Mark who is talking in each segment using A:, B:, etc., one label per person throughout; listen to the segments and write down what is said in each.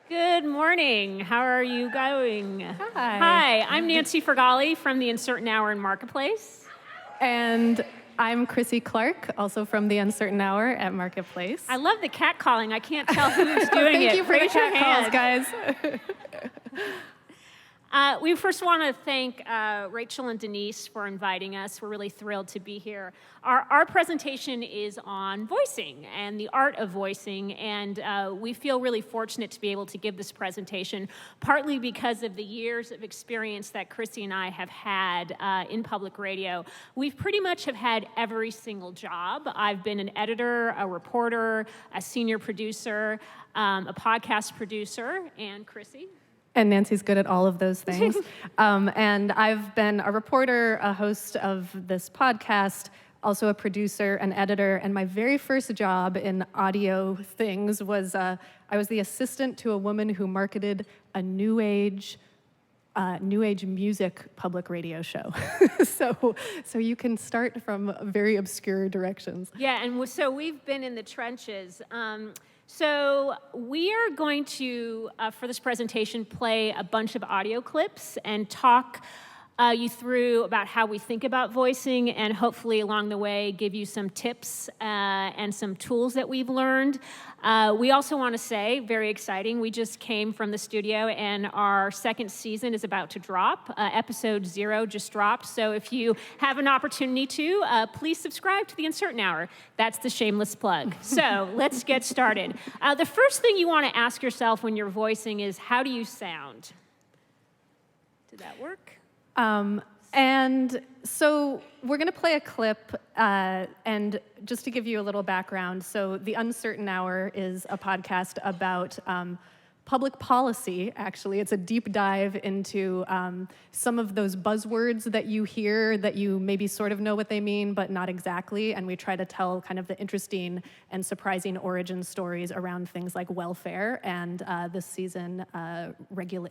A: Good morning. How are you going?
B: Hi.
A: I'm Nancy Farghalli from the Uncertain Hour in Marketplace.
B: And I'm Krissy Clark, also from the Uncertain Hour at Marketplace.
A: I love the cat calling. I can't tell who's doing it.
B: Thank you for
A: Raise
B: the
A: your
B: cat
A: hand.
B: calls, guys.
A: We first want to thank Rachel and Denise for inviting us. We're really thrilled to be here. Our presentation is on voicing and the art of voicing, and we feel really fortunate to be able to give this presentation, partly because of the years of experience that Krissy and I have had in public radio. We've pretty much have had every single job. I've been an editor, a reporter, a senior producer, a podcast producer, and Krissy?
B: And Nancy's good at all of those things. And I've been a reporter, a host of this podcast, also a producer, an editor, and my very first job in audio things was I was the assistant to a woman who marketed a new age music public radio show. so you can start from very obscure directions.
A: Yeah, and so we've been in the trenches. So we are going to, for this presentation, play a bunch of audio clips and talk you through about how we think about voicing, and hopefully along the way give you some tips and some tools that we've learned. We also want to say, very exciting, we just came from the studio and our second season is about to drop. Episode 0 just dropped, so if you have an opportunity to, please subscribe to The Uncertain Hour. That's the shameless plug. So let's get started. The first thing you want to ask yourself when you're voicing is, how do you sound? Did that work?
B: And so we're going to play a clip, and just to give you a little background, so The Uncertain Hour is a podcast about public policy, actually. It's a deep dive into some of those buzzwords that you hear that you maybe sort of know what they mean, but not exactly, and we try to tell kind of the interesting and surprising origin stories around things like welfare and this season,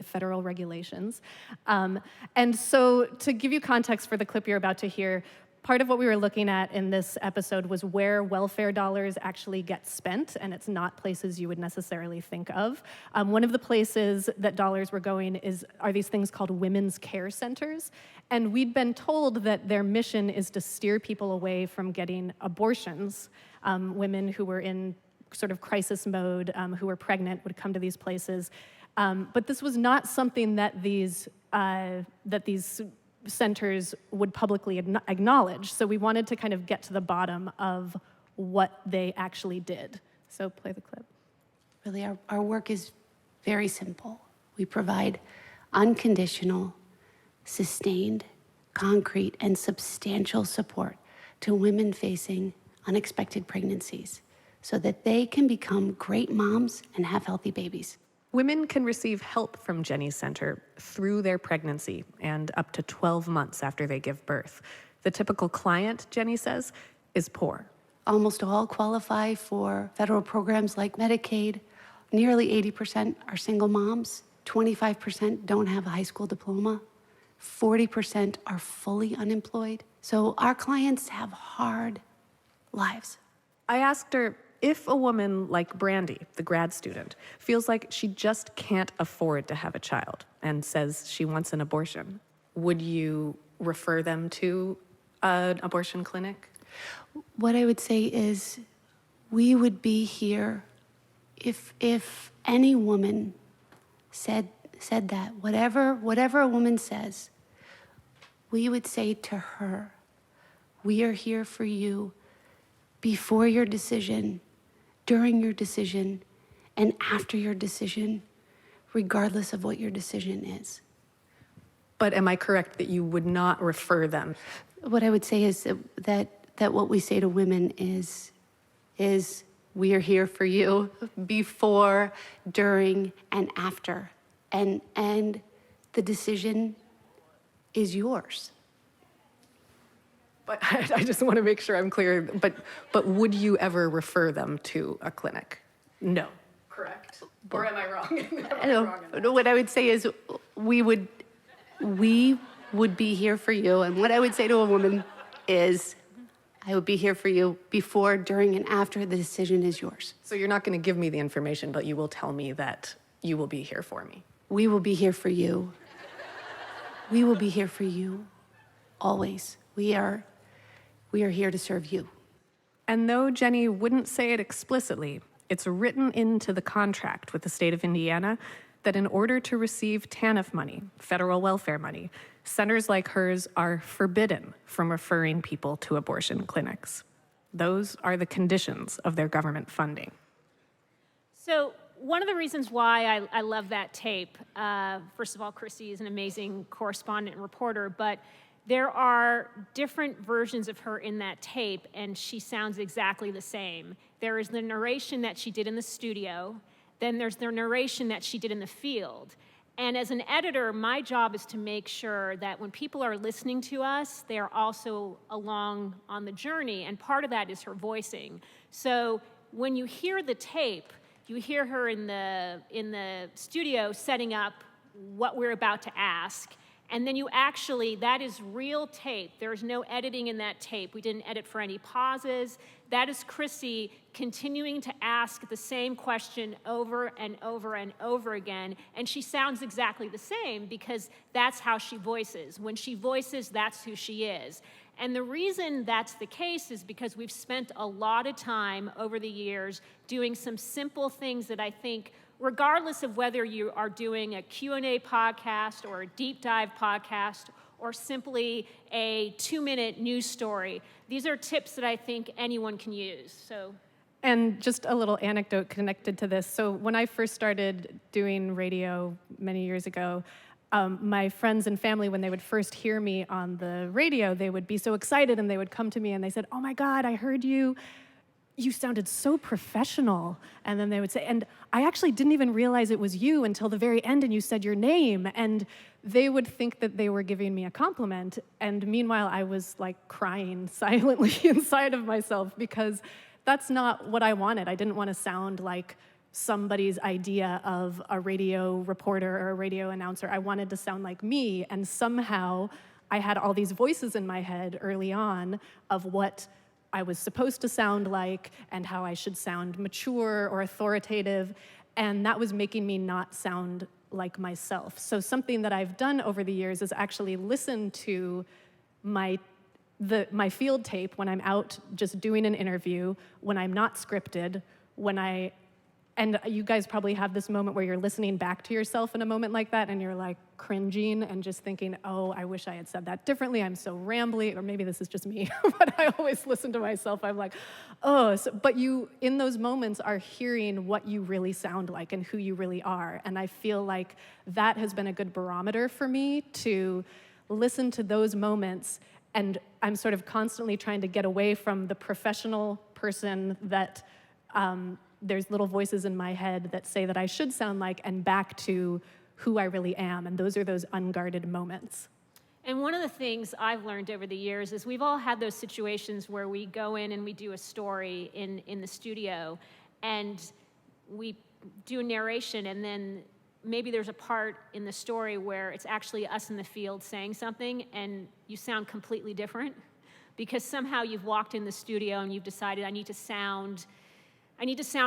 B: federal regulations. And so to give you context for the clip you're about to hear, part of what we were looking at in this episode was where welfare dollars actually get spent, and it's not places you would necessarily think of. One of the places that dollars were going are these things called women's care centers, and we'd been told that their mission is to steer people away from getting abortions. Women who were in sort of crisis mode, who were pregnant, would come to these places. But this was not something that these centers would publicly acknowledge. So we wanted to kind of get to the bottom of what they actually did. So play the clip.
C: Really, our work is very simple. We provide unconditional, sustained, concrete, and substantial support to women facing unexpected pregnancies so that they can become great moms and have healthy babies.
D: Women can receive help from Jenny's Center through their pregnancy and up to 12 months after they give birth. The typical client, Jenny says, is poor.
C: Almost all qualify for federal programs like Medicaid. Nearly 80% are single moms. 25% don't have a high school diploma. 40% are fully unemployed. So our clients have hard lives.
D: I asked her, if a woman like Brandy, the grad student, feels like she just can't afford to have a child and says she wants an abortion, would you refer them to an abortion clinic?
C: What I would say is we would be here if any woman said that, whatever a woman says, we would say to her, we are here for you before your decision, during your decision, and after your decision, regardless of what your decision is.
D: But am I correct that you would not refer them?
C: What I would say is that what we say to women is we are here for you before, during, and after. And the decision is yours.
D: But I just want to make sure I'm clear. But would you ever refer them to a clinic? No. Correct? Or am I wrong?
C: What I would say is we would be here for you. And what I would say to a woman is I would be here for you before, during, and after. The decision is yours.
D: So you're not going to give me the information, but you will tell me that you will be here for me.
C: We will be here for you. We will be here for you, always. We are here to serve you.
D: And though Jenny wouldn't say it explicitly, it's written into the contract with the state of Indiana that in order to receive TANF money, federal welfare money, centers like hers are forbidden from referring people to abortion clinics. Those are the conditions of their government funding.
A: So one of the reasons why I love that tape, first of all, Krissy is an amazing correspondent and reporter, but there are different versions of her in that tape, and she sounds exactly the same. There is the narration that she did in the studio, then there's the narration that she did in the field. And as an editor, my job is to make sure that when people are listening to us, they are also along on the journey, and part of that is her voicing. So when you hear the tape, you hear her in the studio setting up what we're about to ask, and then you actually, that is real tape. There is no editing in that tape. We didn't edit for any pauses. That is Krissy continuing to ask the same question over and over and over again, and she sounds exactly the same because that's how she voices. When she voices, that's who she is. And the reason that's the case is because we've spent a lot of time over the years doing some simple things that I think, regardless of whether you are doing a Q&A podcast or a deep dive podcast or simply a 2-minute news story, these are tips that I think anyone can use. So.
B: And just a little anecdote connected to this. So when I first started doing radio many years ago, my friends and family, when they would first hear me on the radio, they would be so excited and they would come to me and they said, "Oh my God, I heard you. You sounded so professional." And then they would say, "And I actually didn't even realize it was you until the very end and you said your name." And they would think that they were giving me a compliment. And meanwhile, I was like crying silently inside of myself because that's not what I wanted. I didn't want to sound like somebody's idea of a radio reporter or a radio announcer. I wanted to sound like me, and somehow I had all these voices in my head early on of what I was supposed to sound like and how I should sound mature or authoritative, and that was making me not sound like myself. So something that I've done over the years is actually listen to my field tape when I'm out just doing an interview, when I'm not scripted, and you guys probably have this moment where you're listening back to yourself in a moment like that and you're like cringing and just thinking, "Oh, I wish I had said that differently. I'm so rambly," or maybe this is just me, but I always listen to myself. I'm like, "Oh," but you, in those moments, are hearing what you really sound like and who you really are. And I feel like that has been a good barometer for me to listen to those moments. And I'm sort of constantly trying to get away from the professional person that there's little voices in my head that say that I should sound like, and back to who I really am. And those are those unguarded moments.
A: And one of the things I've learned over the years is we've all had those situations where we go in and we do a story in the studio, and we do a narration, and then maybe there's a part in the story where it's actually us in the field saying something, and you sound completely different because somehow you've walked in the studio and you've decided, I need to sound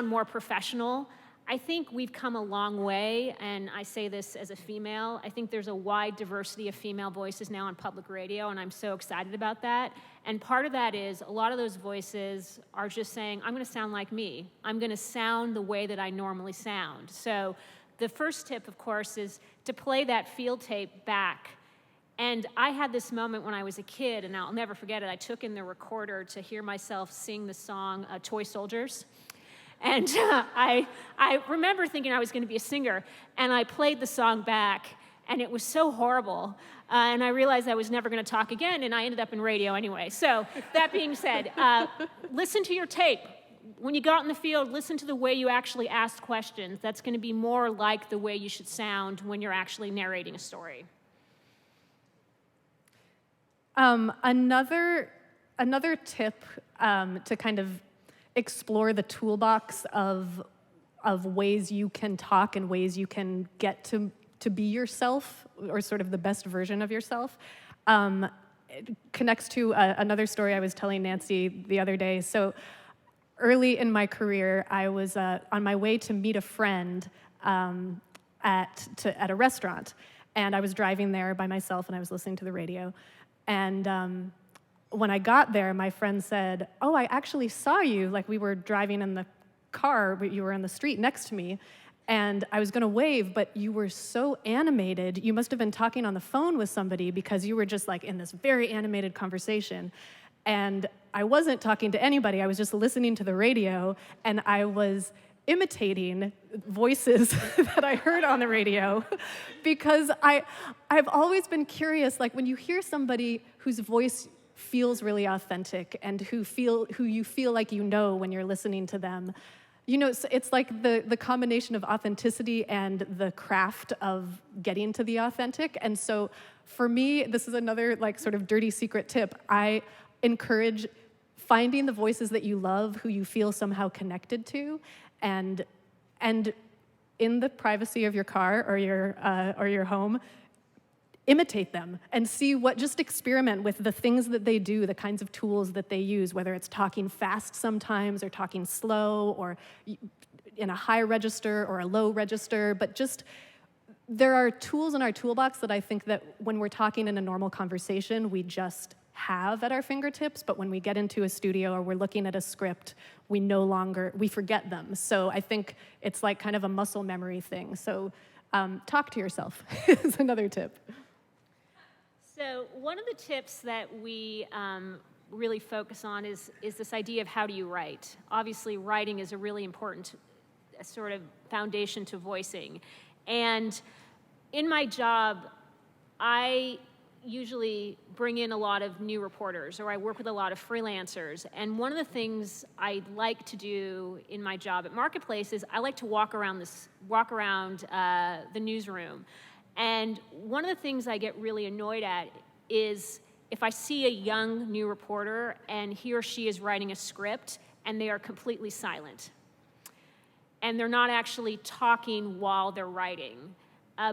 A: more professional. I think we've come a long way, and I say this as a female. I think there's a wide diversity of female voices now on public radio, and I'm so excited about that. And part of that is a lot of those voices are just saying, I'm going to sound like me. I'm going to sound the way that I normally sound. So the first tip, of course, is to play that field tape back. And I had this moment when I was a kid, and I'll never forget it. I took in the recorder to hear myself sing the song Toy Soldiers. And I remember thinking I was going to be a singer, and I played the song back, and it was so horrible. And I realized I was never going to talk again, and I ended up in radio anyway. So that being said, listen to your tape. When you go out in the field, listen to the way you actually ask questions. That's going to be more like the way you should sound when you're actually narrating a story.
B: Another tip to kind of explore the toolbox of ways you can talk and ways you can get to be yourself, or sort of the best version of yourself, it connects to another story I was telling Nancy the other day. So early in my career, I was on my way to meet a friend at a restaurant. And I was driving there by myself, and I was listening to the radio. And when I got there, my friend said, "Oh, I actually saw you. Like, we were driving in the car, but you were on the street next to me. And I was going to wave, but you were so animated. You must have been talking on the phone with somebody because you were just like in this very animated conversation." And I wasn't talking to anybody. I was just listening to the radio, and I was imitating voices that I heard on the radio because I've always been curious, like when you hear somebody whose voice feels really authentic and who you feel like you know when you're listening to them, you know, it's like the combination of authenticity and the craft of getting to the authentic. And so for me, this is another like sort of dirty secret tip. I encourage finding the voices that you love, who you feel somehow connected to, and in the privacy of your car or your home, imitate them and see just experiment with the things that they do, the kinds of tools that they use, whether it's talking fast sometimes or talking slow or in a high register or a low register, but just there are tools in our toolbox that I think that when we're talking in a normal conversation, we just have at our fingertips, but when we get into a studio or we're looking at a script, we forget them. So I think it's like kind of a muscle memory thing. So talk to yourself is another tip.
A: So one of the tips that we really focus on is this idea of how do you write. Obviously, writing is a really important sort of foundation to voicing. And in my job, I usually bring in a lot of new reporters, or I work with a lot of freelancers. And one of the things I like to do in my job at Marketplace is I like to walk around the newsroom. And one of the things I get really annoyed at is if I see a young new reporter and he or she is writing a script and they are completely silent. And they're not actually talking while they're writing.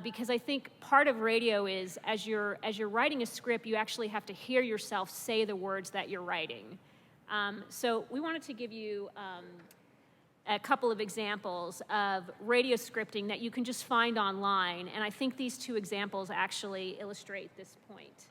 A: Because I think part of radio is as you're writing a script, you actually have to hear yourself say the words that you're writing. So we wanted to give you a couple of examples of radio scripting that you can just find online, and I think these two examples actually illustrate this point.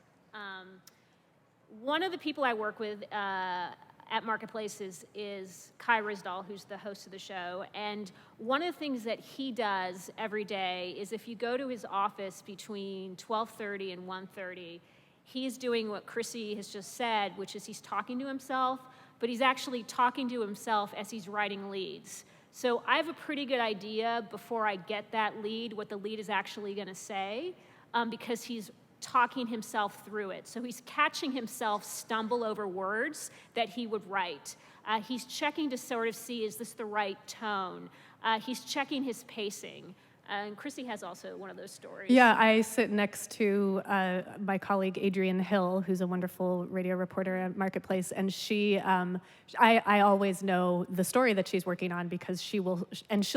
A: One of the people I work with at Marketplace is Kai Risdahl, who's the host of the show, and one of the things that he does every day is if you go to his office between 12:30 and 1:30, he's doing what Krissy has just said, which is he's talking to himself, but he's actually talking to himself as he's writing leads. So I have a pretty good idea before I get that lead what the lead is actually going to say, because he's talking himself through it. So he's catching himself stumble over words that he would write. He's checking to sort of see, is this the right tone? He's checking his pacing. And Krissy has also one of those stories.
B: Yeah, I sit next to my colleague Adrienne Hill, who's a wonderful radio reporter at Marketplace, and I always know the story that she's working on because she'll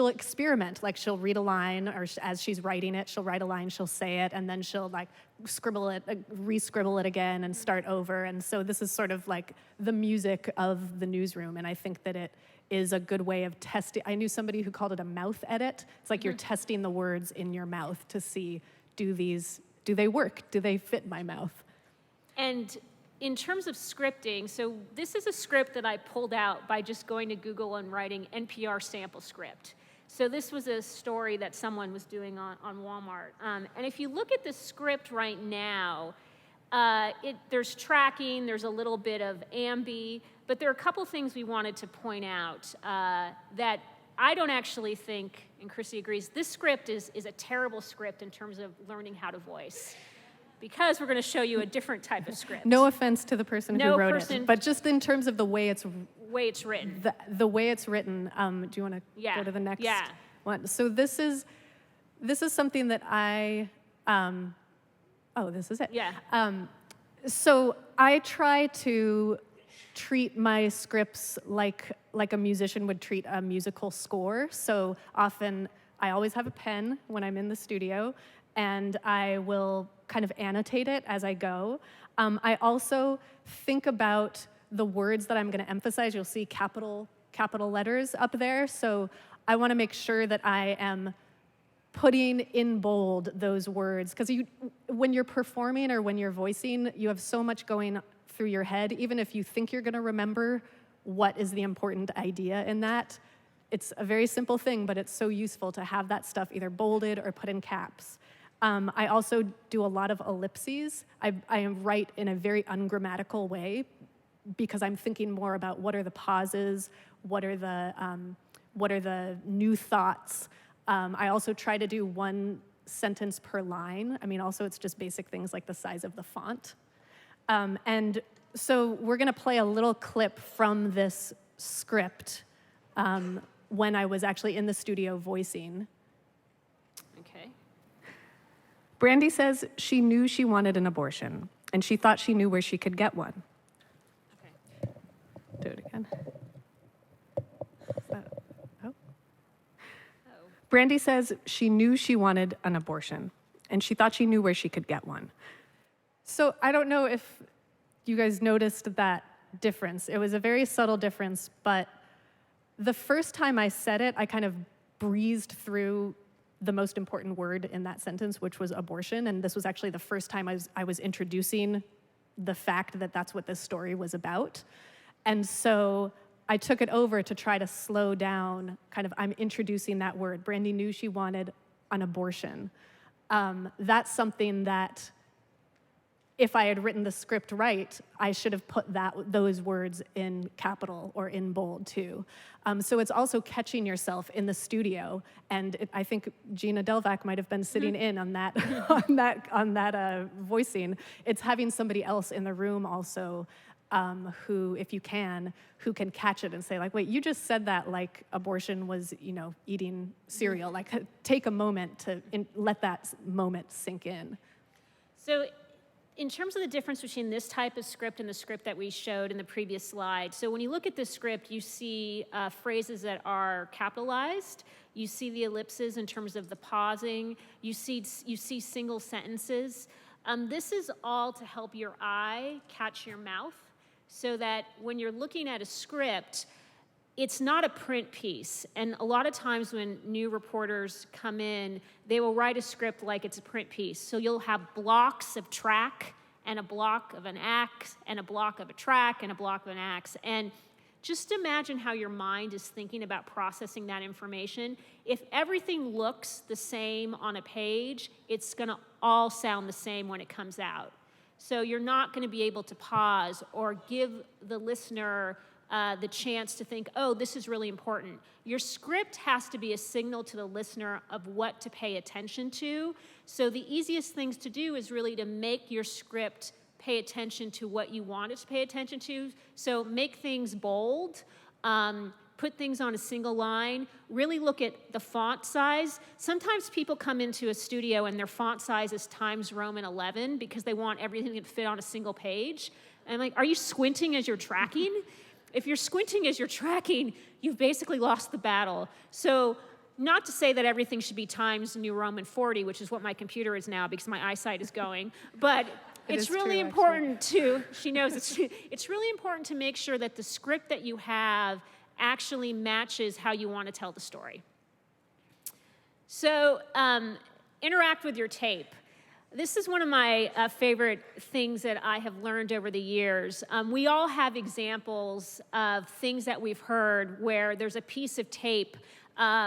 B: experiment. Like she'll read a line, or as she's writing it, she'll write a line, she'll say it, and then she'll like scribble it, re-scribble it again, and start over. And so this is sort of like the music of the newsroom, and I think that it is a good way of testing. I knew somebody who called it a mouth edit. It's like you're testing the words in your mouth to see, do they work? Do they fit my mouth?
A: And in terms of scripting, so this is a script that I pulled out by just going to Google and writing NPR sample script. So this was a story that someone was doing on Walmart. And if you look at the script right now, there's tracking, there's a little bit of ambi, but there are a couple things we wanted to point out that I don't actually think, and Krissy agrees, this script is a terrible script in terms of learning how to voice, because we're going to show you a different type of script.
B: No offense to the person who wrote it, but just in terms of the way it's
A: written.
B: The way it's written. Do you want to go to the next one? So this is something that this is it.
A: Yeah.
B: So I try to treat my scripts like a musician would treat a musical score. So often, I always have a pen when I'm in the studio, and I will kind of annotate it as I go. I also think about the words that I'm going to emphasize. You'll see capital letters up there. So I want to make sure that I am putting in bold those words, because when you're performing or when you're voicing, you have so much going through your head. Even if you think you're going to remember what is the important idea in that, it's a very simple thing, but it's so useful to have that stuff either bolded or put in caps. I also do a lot of ellipses. I write in a very ungrammatical way because I'm thinking more about what are the pauses, what are the new thoughts. I also try to do one sentence per line. I mean, also it's just basic things like the size of the font. And so we're gonna play a little clip from this script when I was actually in the studio voicing.
A: Okay.
D: Brandy says she knew she wanted an abortion, and she thought she knew where she could get one.
A: Okay.
D: Do it again. Oh.
A: Oh.
D: Brandy says she knew she wanted an abortion, and she thought she knew where she could get one.
B: So I don't know if you guys noticed that difference. It was a very subtle difference, but the first time I said it, I kind of breezed through the most important word in that sentence, which was abortion, and this was actually the first time I was introducing the fact that that's what this story was about. And so I took it over to try to slow down, I'm introducing that word. Brandy knew she wanted an abortion. That's something that, if I had written the script right, I should have put those words in capital or in bold too. So it's also catching yourself in the studio, and I think Gina Delvac might have been sitting in on that, on that voicing. It's having somebody else in the room also, who, if you can, who can catch it and say like, wait, you just said that like abortion was, eating cereal. Like, take a moment to let that moment sink in.
A: So, in terms of the difference between this type of script and the script that we showed in the previous slide, so when you look at this script, you see phrases that are capitalized, you see the ellipses in terms of the pausing, you see single sentences. This is all to help your eye catch your mouth, so that when you're looking at a script, it's not a print piece. And a lot of times when new reporters come in, they will write a script like it's a print piece. So you'll have blocks of track and a block of an act and a block of a track and a block of an act. And just imagine how your mind is thinking about processing that information. If everything looks the same on a page, it's gonna all sound the same when it comes out. So you're not gonna be able to pause or give the listener the chance to think, oh, this is really important. Your script has to be a signal to the listener of what to pay attention to. So the easiest things to do is really to make your script pay attention to what you want it to pay attention to. So make things bold, put things on a single line, really look at the font size. Sometimes people come into a studio and their font size is Times Roman 11 because they want everything to fit on a single page. And I'm like, are you squinting as you're tracking? If you're squinting as you're tracking, you've basically lost the battle. So not to say that everything should be Times New Roman 40, which is what my computer is now because my eyesight is going, but it's really important to, she knows, it's really important to make sure that the script that you have actually matches how you want to tell the story. So interact with your tape. This is one of my favorite things that I have learned over the years. We all have examples of things that we've heard where there's a piece of tape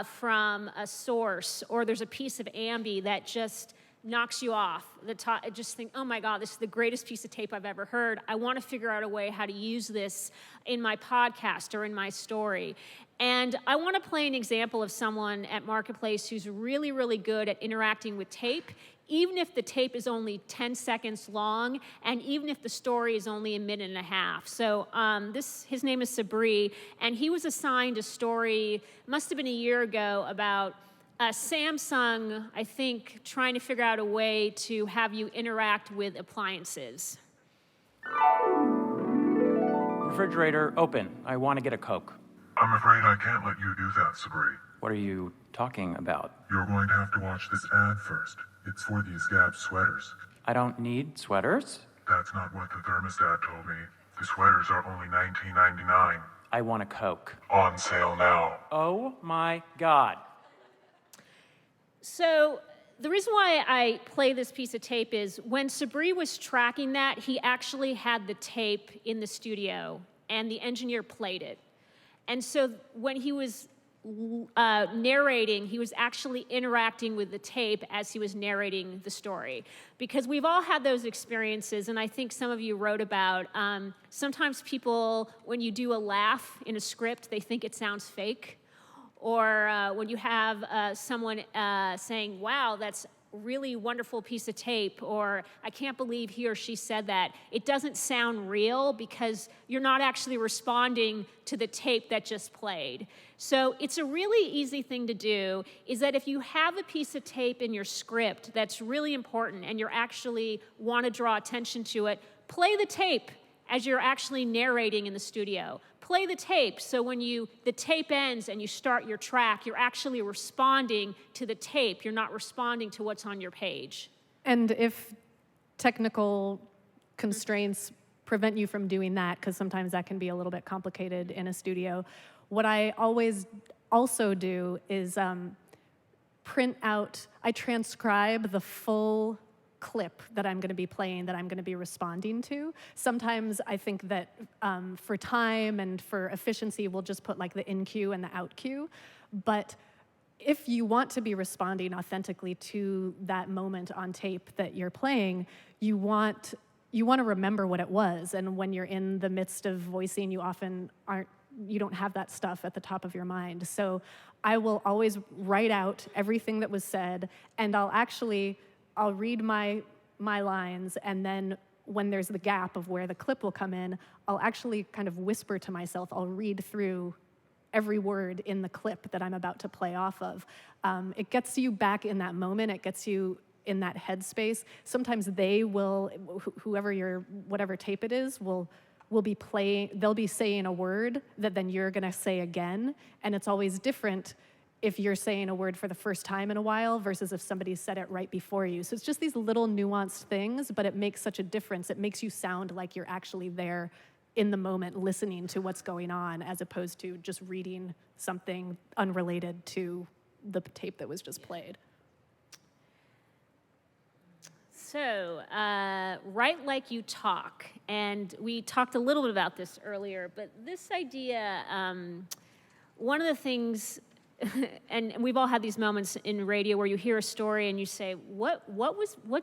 A: from a source, or there's a piece of ambi that just knocks you off the top. Just think, oh my God, this is the greatest piece of tape I've ever heard. I want to figure out a way how to use this in my podcast or in my story. And I want to play an example of someone at Marketplace who's really, really good at interacting with tape, even if the tape is only 10 seconds long, and even if the story is only a minute and a half. So his name is Sabri, and he was assigned a story, must have been a year ago, about Samsung, I think, trying to figure out a way to have you interact with appliances.
E: Refrigerator open. I want to get a Coke.
F: I'm afraid I can't let you do that, Sabri.
E: What are you talking about?
F: You're going to have to watch this ad first. It's for these Gap sweaters.
E: I don't need sweaters.
F: That's not what the thermostat told me. The sweaters are only $19.99.
E: I want a Coke.
F: On sale now.
E: Oh my God.
A: So the reason why I play this piece of tape is when Sabri was tracking that, he actually had the tape in the studio, and the engineer played it. And so when he was narrating, he was actually interacting with the tape as he was narrating the story. Because we've all had those experiences, and I think some of you wrote about, sometimes people, when you do a laugh in a script, they think it sounds fake. Or when you have someone saying, wow, that's a really wonderful piece of tape, or I can't believe he or she said that. It doesn't sound real because you're not actually responding to the tape that just played. So it's a really easy thing to do, is that if you have a piece of tape in your script that's really important and you're actually want to draw attention to it, play the tape as you're actually narrating in the studio. Play the tape so when the tape ends and you start your track, you're actually responding to the tape. You're not responding to what's on your page.
B: And if technical constraints prevent you from doing that, because sometimes that can be a little bit complicated in a studio, what I always also do is I transcribe the full clip that I'm going to be playing, that I'm going to be responding to. Sometimes I think that for time and for efficiency, we'll just put like the in cue and the out cue. But if you want to be responding authentically to that moment on tape that you're playing, you want to remember what it was. And when you're in the midst of voicing, you don't have that stuff at the top of your mind. So I will always write out everything that was said, and I'll read my lines, and then when there's the gap of where the clip will come in, I'll actually kind of whisper to myself. I'll read through every word in the clip that I'm about to play off of. It gets you back in that moment. It gets you in that headspace. Sometimes they will, whatever tape it is, will be playing. They'll be saying a word that then you're gonna say again, and it's always different if you're saying a word for the first time in a while versus if somebody said it right before you. So it's just these little nuanced things, but it makes such a difference. It makes you sound like you're actually there in the moment listening to what's going on, as opposed to just reading something unrelated to the tape that was just played.
A: So, write like you talk. And we talked a little bit about this earlier, but this idea, one of the things, and we've all had these moments in radio where you hear a story and you say, what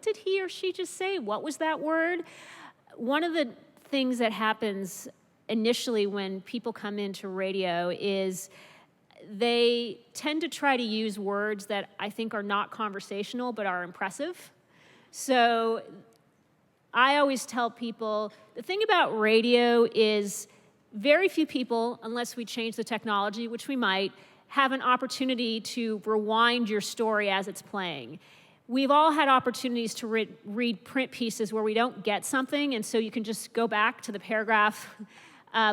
A: did he or she just say? What was that word? One of the things that happens initially when people come into radio is they tend to try to use words that I think are not conversational but are impressive. So I always tell people, the thing about radio is very few people, unless we change the technology, which we might, have an opportunity to rewind your story as it's playing. We've all had opportunities to read print pieces where we don't get something, and so you can just go back to the paragraph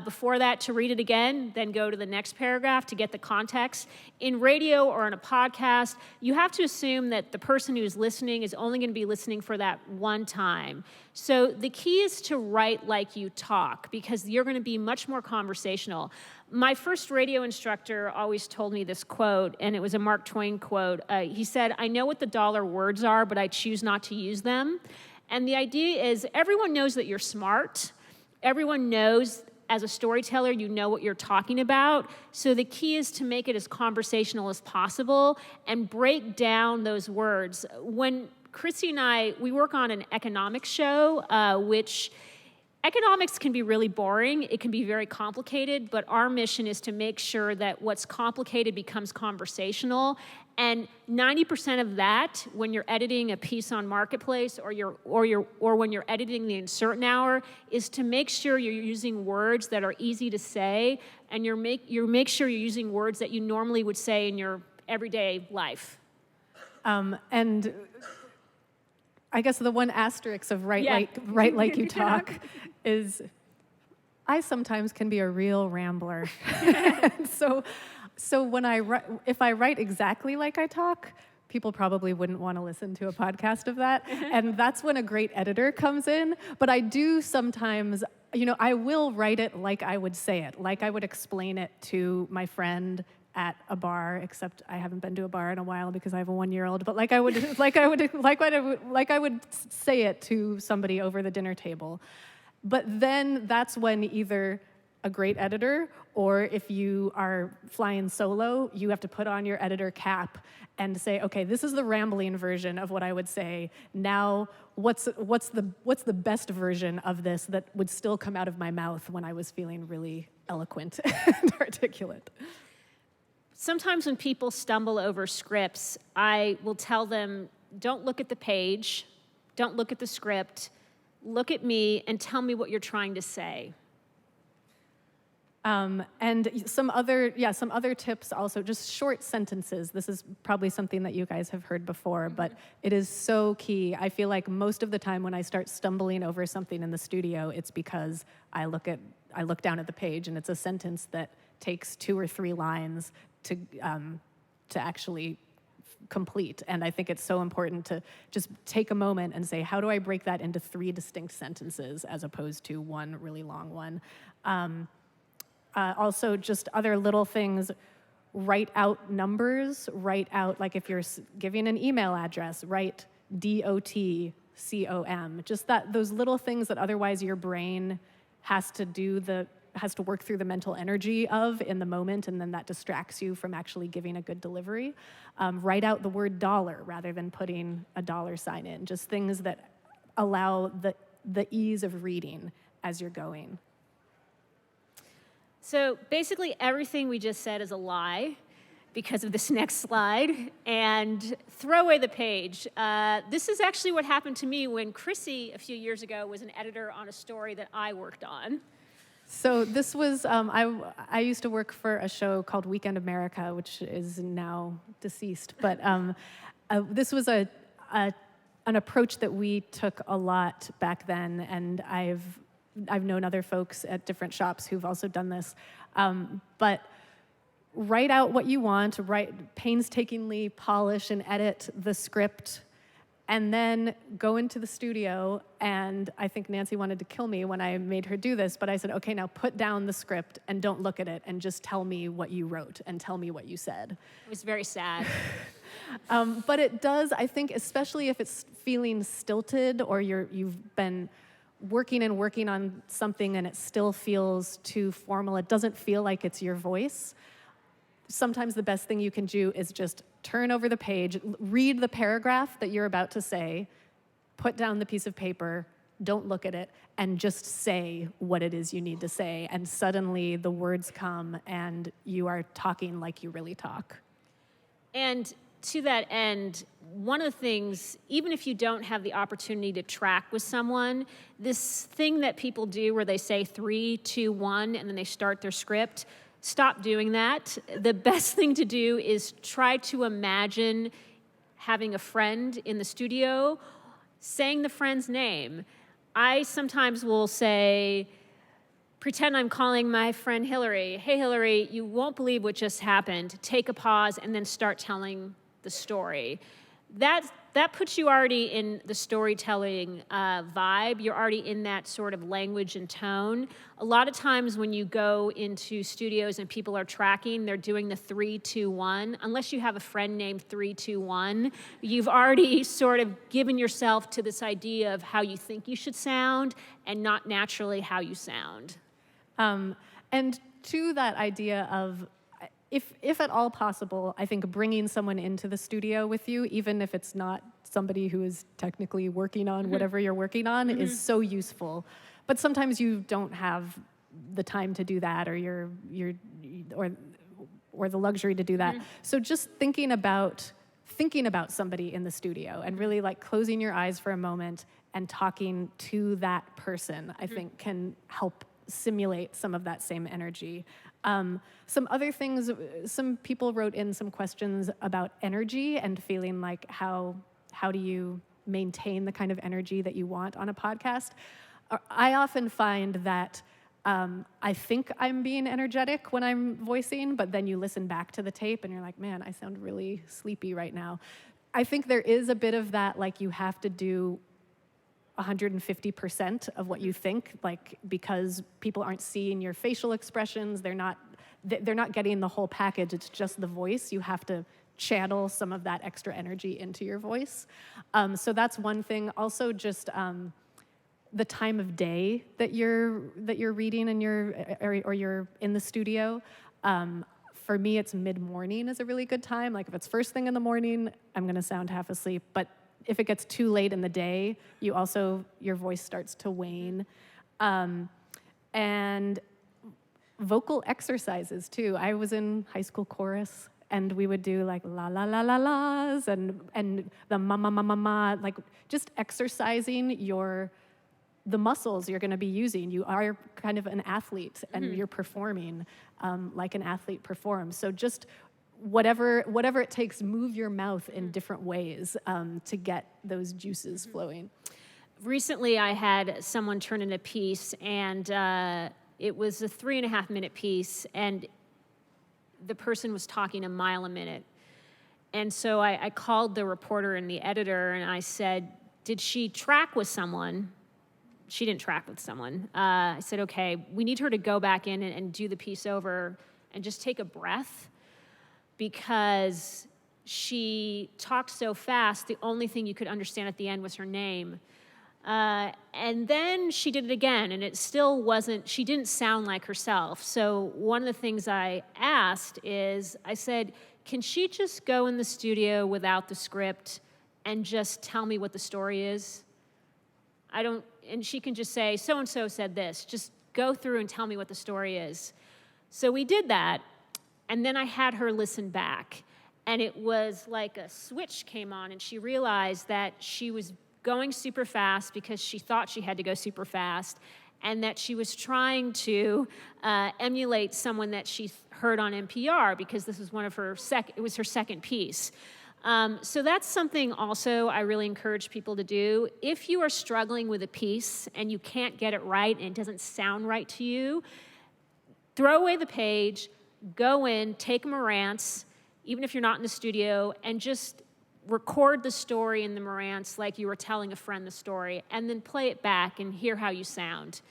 A: before that to read it again, then go to the next paragraph to get the context. In radio or in a podcast, you have to assume that the person who's listening is only going to be listening for that one time. So the key is to write like you talk, because you're going to be much more conversational. My first radio instructor always told me this quote, and it was a Mark Twain quote. He said, "I know what the dollar words are, but I choose not to use them." And the idea is everyone knows that you're smart. Everyone knows as a storyteller, you know what you're talking about. So the key is to make it as conversational as possible and break down those words. When Krissy and I, we work on an economics show, which economics can be really boring. It can be very complicated, but our mission is to make sure that what's complicated becomes conversational. And 90% of that, when you're editing a piece on Marketplace or when you're editing the Insert Hour, is to make sure you're using words that are easy to say, and you make sure you're using words that you normally would say in your everyday life.
B: And I guess the one asterisk of write like you talk is I sometimes can be a real rambler. So when if I write exactly like I talk, people probably wouldn't want to listen to a podcast of that. And that's when a great editor comes in. But I do sometimes, I will write it like I would say it, like I would explain it to my friend at a bar, except I haven't been to a bar in a while because I have a 1-year-old. But I would say it to somebody over the dinner table. But then that's when either a great editor, or if you are flying solo, you have to put on your editor cap and say, okay, this is the rambling version of what I would say. Now, what's the best version of this that would still come out of my mouth when I was feeling really eloquent and articulate?
A: Sometimes when people stumble over scripts, I will tell them, don't look at the page, don't look at the script, look at me and tell me what you're trying to say.
B: And some other tips also, just short sentences. This is probably something that you guys have heard before, but it is so key. I feel like most of the time when I start stumbling over something in the studio, it's because I look down at the page and it's a sentence that takes 2 or 3 lines to actually complete. And I think it's so important to just take a moment and say, how do I break that into 3 distinct sentences as opposed to one really long one? Also, just other little things, write out numbers, write out, like if you're giving an email address, write DOTCOM. Just those little things that otherwise your brain has to work through the mental energy of in the moment, and then that distracts you from actually giving a good delivery. Write out the word dollar rather than putting a $sign in. Just things that allow the ease of reading as you're going.
A: So basically everything we just said is a lie because of this next slide, and throw away the page. This is actually what happened to me when Krissy, a few years ago, was an editor on a story that I worked on.
B: So this was, I used to work for a show called Weekend America, which is now deceased, but this was an approach that we took a lot back then, and I've known other folks at different shops who've also done this. But write out what you want, painstakingly polish and edit the script, and then go into the studio. And I think Nancy wanted to kill me when I made her do this, but I said, okay, now put down the script and don't look at it and just tell me what you wrote and tell me what you said.
A: It was very sad.
B: But it does, I think, especially if it's feeling stilted or you've been working on something and it still feels too formal, it doesn't feel like it's your voice. Sometimes the best thing you can do is just turn over the page, read the paragraph that you're about to say, put down the piece of paper, don't look at it, and just say what it is you need to say. And suddenly the words come and you are talking like you really talk.
A: And to that end, one of the things, even if you don't have the opportunity to track with someone, this thing that people do where they say 3, 2, 1, and then they start their script, stop doing that. The best thing to do is try to imagine having a friend in the studio, saying the friend's name. I sometimes will say, pretend I'm calling my friend Hillary. Hey, Hillary, you won't believe what just happened. Take a pause and then start telling the story. That puts you already in the storytelling vibe. You're already in that sort of language and tone. A lot of times when you go into studios and people are tracking, they're doing the 3, 2, 1. Unless you have a friend named 3, 2, 1, you've already sort of given yourself to this idea of how you think you should sound and not naturally how you sound.
B: And to that idea of, if at all possible, I think bringing someone into the studio with you, even if it's not somebody who is technically working on whatever you're working on, is so useful. But sometimes you don't have the time to do that, or or the luxury to do that. So just thinking about somebody in the studio and really like closing your eyes for a moment and talking to that person, I think can help simulate some of that same energy. Some other things, some people wrote in some questions about energy and feeling like how do you maintain the kind of energy that you want on a podcast. I often find that I think I'm being energetic when I'm voicing, but then you listen back to the tape and you're like, man, I sound really sleepy right now. I think there is a bit of that, like you have to do 150% of what you think, like because people aren't seeing your facial expressions, they're not they're not getting the whole package. It's just the voice. You have to channel some of that extra energy into your voice. So that's one thing. Also, just the time of day that you're reading and you're in the studio. For me, it's mid-morning is a really good time. Like if it's first thing in the morning, I'm gonna sound half asleep. But if it gets too late in the day, your voice starts to wane. And vocal exercises too. I was in high school chorus, and we would do like la la la la la's and the ma ma ma ma ma, like just exercising the muscles you're going to be using. You are kind of an athlete, and you're performing like an athlete performs. So just whatever it takes, move your mouth in different ways to get those juices flowing.
A: Recently, I had someone turn in a piece, and it was a 3.5-minute piece, and the person was talking a mile a minute. And so I called the reporter and the editor, and I said, did she track with someone? She didn't track with someone. I said, okay, we need her to go back in and do the piece over and just take a breath, because she talked so fast, the only thing you could understand at the end was her name. And then she did it again, and it still wasn't, she didn't sound like herself. So one of the things I asked is, I said, can she just go in the studio without the script and just tell me what the story is? And she can just say, so-and-so said this. Just go through and tell me what the story is. So we did that, and then I had her listen back. And it was like a switch came on, and she realized that she was going super fast because she thought she had to go super fast, and that she was trying to emulate someone that she heard on NPR, because this was it was her second piece. So that's something also I really encourage people to do. If you are struggling with a piece and you can't get it right and it doesn't sound right to you, throw away the page, go in, take a Marantz, even if you're not in the studio, and just record the story in the Marantz like you were telling a friend the story, and then play it back and hear how you sound.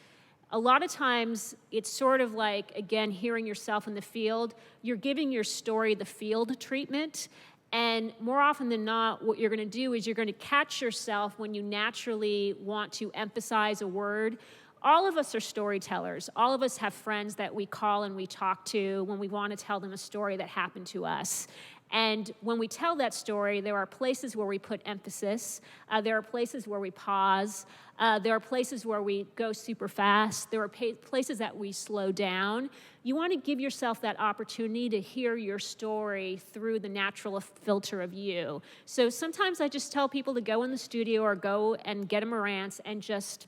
A: A lot of times, it's sort of like, again, hearing yourself in the field. You're giving your story the field treatment, and more often than not, what you're going to do is you're going to catch yourself when you naturally want to emphasize a word. All of us are storytellers. All of us have friends that we call and we talk to when we want to tell them a story that happened to us. And when we tell that story, there are places where we put emphasis. There are places where we pause. There are places where we go super fast. There are places that we slow down. You want to give yourself that opportunity to hear your story through the natural filter of you. So sometimes I just tell people to go in the studio or go and get a Marantz and just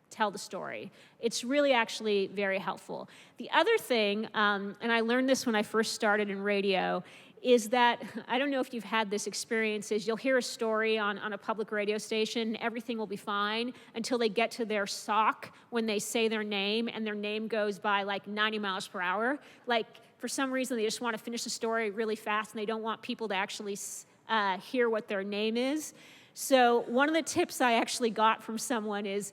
A: tell the story. It's really actually very helpful. The other thing, and I learned this when I first started in radio, is that, I don't know if you've had this experience, is you'll hear a story on a public radio station, everything will be fine until they get to their sock when they say their name, and their name goes by like 90 miles per hour. Like, for some reason, they just want to finish the story really fast, and they don't want people to actually hear what their name is. So one of the tips I actually got from someone is,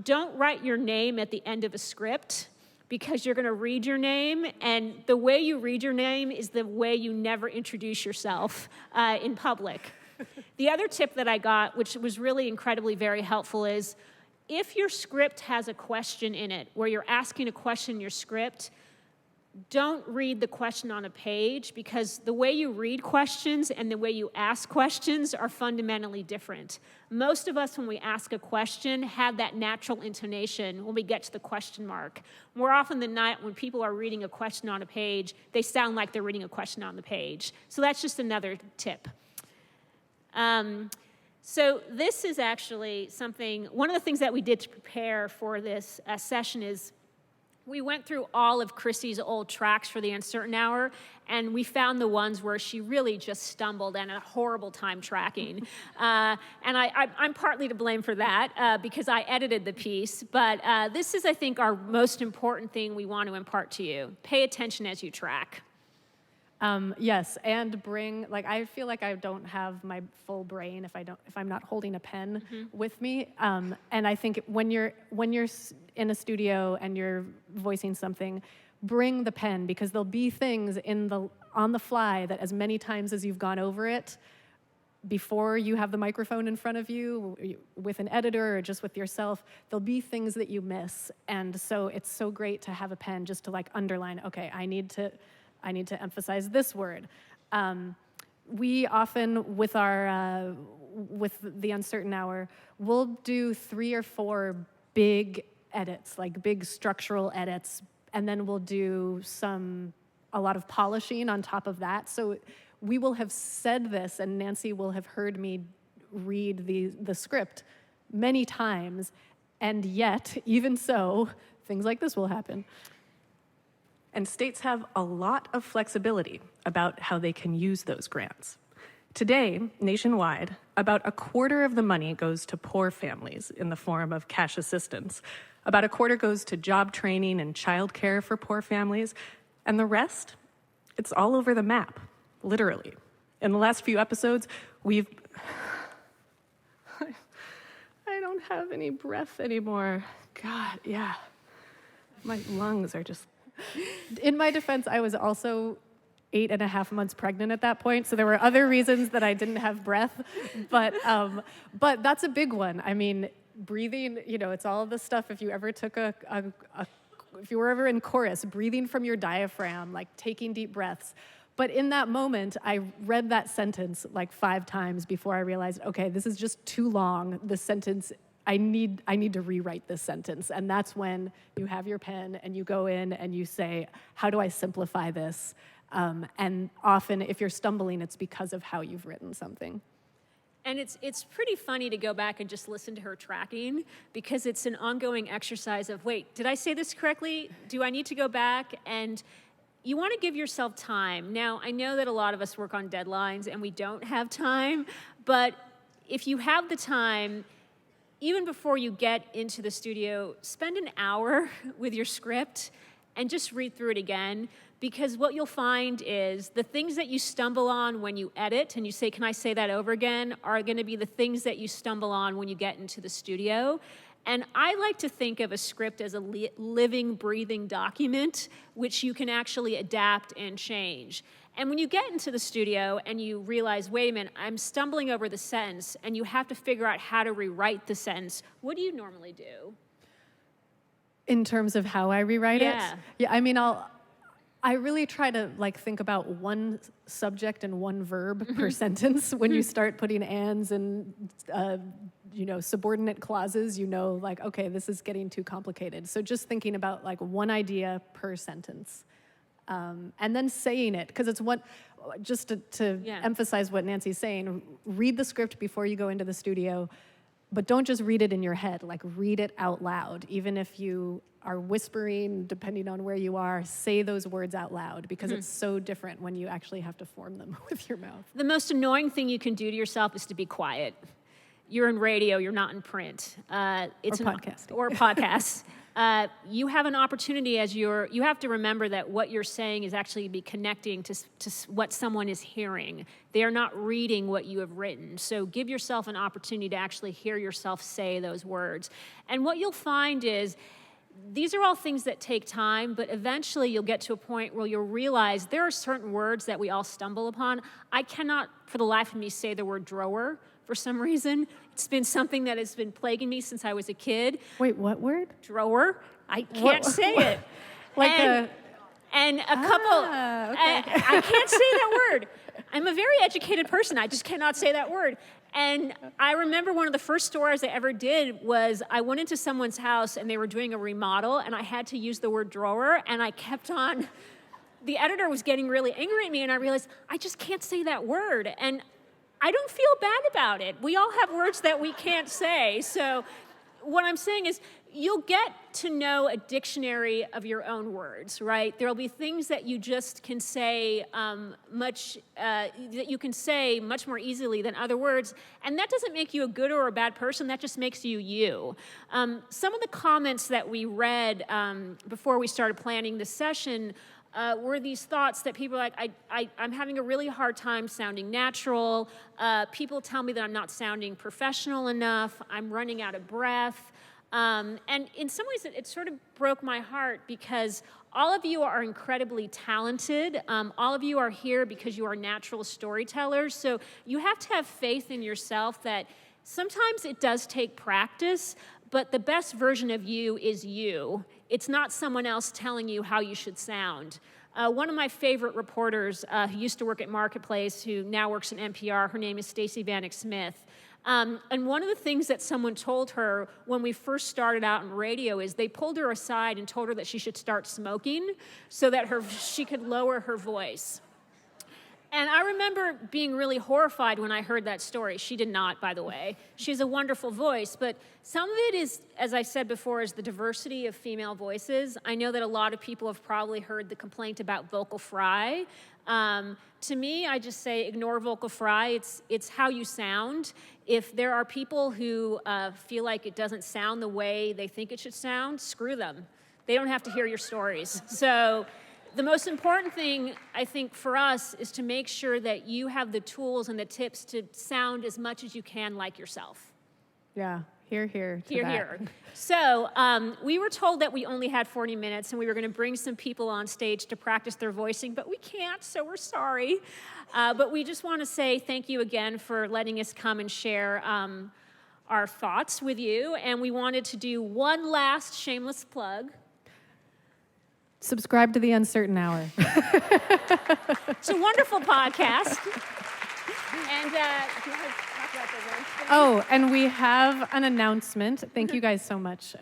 A: don't write your name at the end of a script, because you're going to read your name, and the way you read your name is the way you never introduce yourself in public. The other tip that I got, which was really incredibly very helpful, is if your script has a question in it, where you're asking a question in your script, don't read the question on a page, because the way you read questions and the way you ask questions are fundamentally different. Most of us, when we ask a question, have that natural intonation when we get to the question mark. More often than not, when people are reading a question on a page, they sound like they're reading a question on the page. So that's just another tip. So this is actually something, one of the things that we did to prepare for this session is we went through all of Krissy's old tracks for the Uncertain Hour, and we found the ones where she really just stumbled and had a horrible time tracking. And I'm partly to blame for that because I edited the piece, but this is, I think, our most important thing we want to impart to you. Pay attention as you track.
B: Yes, and bring, like, I feel like I don't have my full brain if I'm not holding a pen with me. And I think when you're in a studio and you're voicing something, bring the pen, because there'll be things on the fly that as many times as you've gone over it before you have the microphone in front of you with an editor or just with yourself, there'll be things that you miss. And so it's so great to have a pen just to like underline, okay, I need to emphasize this word. We often, with the Uncertain Hour, we'll do 3 or 4 big edits, like big structural edits, and then we'll do a lot of polishing on top of that. So we will have said this, and Nancy will have heard me read the script many times, and yet, even so, things like this will happen.
D: And states have a lot of flexibility about how they can use those grants. Today, nationwide, about a quarter of the money goes to poor families in the form of cash assistance. About a quarter goes to job training and childcare for poor families. And the rest, it's all over the map, literally. In the last few episodes, I don't have any breath anymore. God, yeah. My lungs are just...
B: In my defense, I was also 8.5 months pregnant at that point, so there were other reasons that I didn't have breath, but that's a big one. I mean, breathing, it's all the stuff. If you ever took if you were ever in chorus, breathing from your diaphragm, like taking deep breaths. But in that moment, I read that sentence like 5 times before I realized, okay, this is just too long. This sentence, I need to rewrite this sentence. And that's when you have your pen and you go in and you say, how do I simplify this? And often, if you're stumbling, it's because of how you've written something.
A: And it's pretty funny to go back and just listen to her tracking, because it's an ongoing exercise of, wait, did I say this correctly? Do I need to go back? And you want to give yourself time. Now, I know that a lot of us work on deadlines and we don't have time, but if you have the time, even before you get into the studio, spend an hour with your script and just read through it again, because what you'll find is the things that you stumble on when you edit and you say, can I say that over again, are going to be the things that you stumble on when you get into the studio. And I like to think of a script as a living, breathing document, which you can actually adapt and change. And when you get into the studio and you realize, wait a minute, I'm stumbling over the sentence, and you have to figure out how to rewrite the sentence, what do you normally do?
B: In terms of how I rewrite it? Yeah, I mean, I really try to think about one subject and one verb per sentence. When you start putting ands and subordinate clauses, okay, this is getting too complicated. So just thinking about one idea per sentence, and then saying it, because it's just to emphasize what Nancy's saying. Read the script before you go into the studio. But don't just read it in your head, read it out loud. Even if you are whispering, depending on where you are, say those words out loud, because it's so different when you actually have to form them with your mouth.
A: The most annoying thing you can do to yourself is to be quiet. You're in radio, you're not in print. It's
B: podcasting.
A: Or podcasts. You have an opportunity you have to remember that what you're saying is actually be connecting to what someone is hearing. They are not reading what you have written. So give yourself an opportunity to actually hear yourself say those words. And what you'll find is these are all things that take time, but eventually you'll get to a point where you'll realize there are certain words that we all stumble upon. I cannot, for the life of me, say the word drawer for some reason. It's been something that has been plaguing me since I was a kid.
B: Wait, what word?
A: Drawer. I can't say it. And a couple,
B: okay.
A: I can't say that word. I'm a very educated person. I just cannot say that word. And I remember one of the first stories I ever did was I went into someone's house and they were doing a remodel, and I had to use the word drawer, and I kept on. The editor was getting really angry at me, and I realized I just can't say that word. And I don't feel bad about it. We all have words that we can't say. So what I'm saying is you'll get to know a dictionary of your own words, right? There'll be things that you just can say that you can say much more easily than other words, and that doesn't make you a good or a bad person. That just makes you you. Some of the comments that we read before we started planning this session were these thoughts that people are like, I'm having a really hard time sounding natural. People tell me that I'm not sounding professional enough. I'm running out of breath. And in some ways, it sort of broke my heart, because All of you are incredibly talented. All of you are here because you are natural storytellers. So you have to have faith in yourself that sometimes it does take practice, but the best version of you is you. It's not someone else telling you how you should sound. One of my favorite reporters who used to work at Marketplace, who now works at NPR, her name is Stacey Vanek Smith. And one of the things that someone told her when we first started out in radio is they pulled her aside and told her that she should start smoking so that she could lower her voice. And I remember being really horrified when I heard that story. She did not, by the way. She has a wonderful voice, but some of it is, as I said before, is the diversity of female voices. I know that a lot of people have probably heard the complaint about vocal fry. To me, I just say ignore vocal fry. It's how you sound. If there are people who feel like it doesn't sound the way they think it should sound, screw them. They don't have to hear your stories. So the most important thing, I think, for us is to make sure that you have the tools and the tips to sound as much as you can like yourself.
B: Yeah, hear to
A: Hear,
B: that.
A: hear. So we were told that we only had 40 minutes and we were going to bring some people on stage to practice their voicing, but we can't, so we're sorry. But we just want to say thank you again for letting us come and share our thoughts with you. And we wanted to do one last shameless plug.
B: Subscribe to The Uncertain Hour.
A: It's a wonderful podcast. And do you want to talk about the lunch thing?
B: Oh, and we have an announcement. Thank you guys so much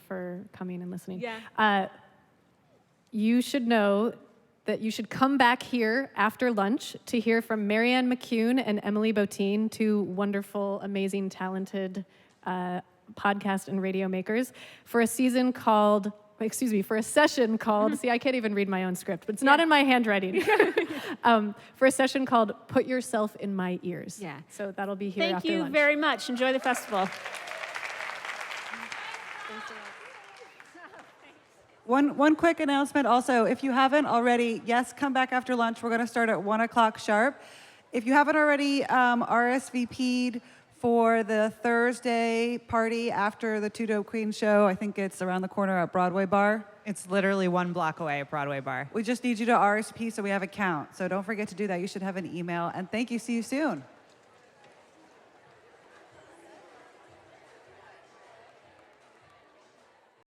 B: for coming and listening.
A: Yeah.
B: You should know that you should come back here after lunch to hear from Marianne McCune and Emily Botine, two wonderful, amazing, talented podcast and radio makers, for a session called, see, I can't even read my own script, but it's not in my handwriting, for a session called Put Yourself in My Ears.
A: Yeah.
B: So that'll be here after
A: Thank you
B: lunch.
A: very much. Enjoy the festival.
G: One quick announcement also, if you haven't already, yes, come back after lunch. We're going to start at 1 o'clock sharp. If you haven't already RSVP'd for the Thursday party after the Two Dope Queens show, I think it's around the corner at Broadway Bar.
H: It's literally 1 block away at Broadway Bar.
G: We just need you to RSVP so we have a count. So don't forget to do that. You should have an email. And thank you. See you soon.